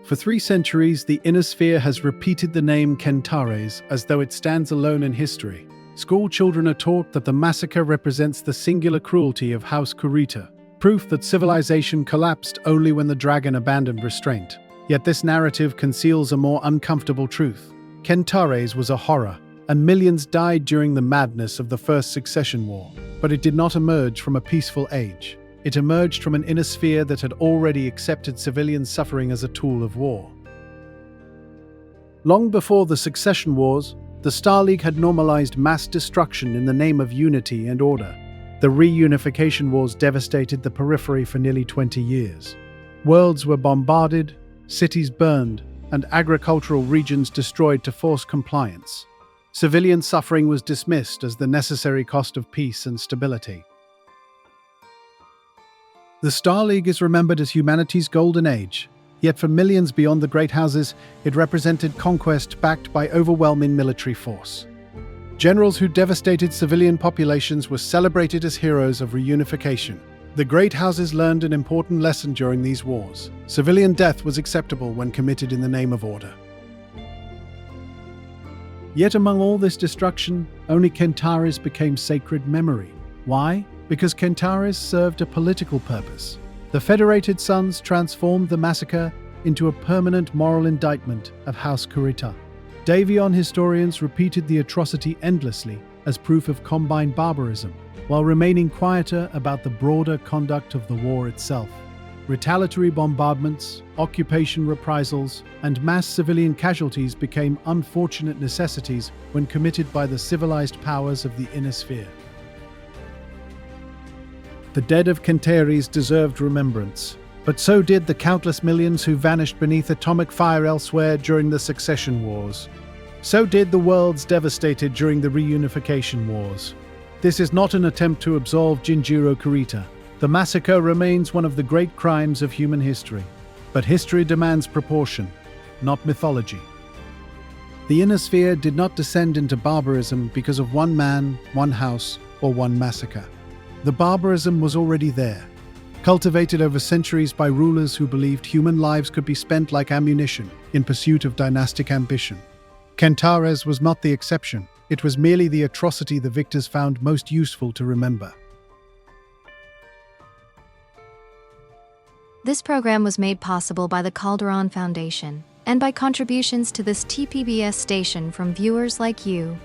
For 3 centuries, the inner sphere has repeated the name Kentares as though it stands alone in history. School children are taught that the massacre represents the singular cruelty of House Kurita, proof that civilization collapsed only when the dragon abandoned restraint. Yet this narrative conceals a more uncomfortable truth. Kentares was a horror, and millions died during the madness of the First Succession War. But it did not emerge from a peaceful age. It emerged from an inner sphere that had already accepted civilian suffering as a tool of war. Long before the Succession Wars, the Star League had normalized mass destruction in the name of unity and order. The Reunification Wars devastated the periphery for nearly 20 years. Worlds were bombarded, cities burned, and agricultural regions destroyed to force compliance. Civilian suffering was dismissed as the necessary cost of peace and stability. The Star League is remembered as humanity's golden age, yet for millions beyond the great houses, it represented conquest backed by overwhelming military force. Generals who devastated civilian populations were celebrated as heroes of reunification. The great houses learned an important lesson during these wars. Civilian death was acceptable when committed in the name of order. Yet among all this destruction, only Kentares became sacred memory. Why? Because Kentares served a political purpose. The Federated Sons transformed the massacre into a permanent moral indictment of House Kurita. Davion historians repeated the atrocity endlessly as proof of combined barbarism, while remaining quieter about the broader conduct of the war itself. Retaliatory bombardments, occupation reprisals, and mass civilian casualties became unfortunate necessities when committed by the civilized powers of the inner sphere. The dead of Kentares deserved remembrance, but so did the countless millions who vanished beneath atomic fire elsewhere during the Succession Wars. So did the worlds devastated during the Reunification Wars. This is not an attempt to absolve Jinjiro Kurita. The massacre remains one of the great crimes of human history. But history demands proportion, not mythology. The inner sphere did not descend into barbarism because of one man, one house, or one massacre. The barbarism was already there, cultivated over centuries by rulers who believed human lives could be spent like ammunition in pursuit of dynastic ambition. Kentares was not the exception. It was merely the atrocity the victors found most useful to remember. This program was made possible by the Calderon Foundation and by contributions to this TPBS station from viewers like you.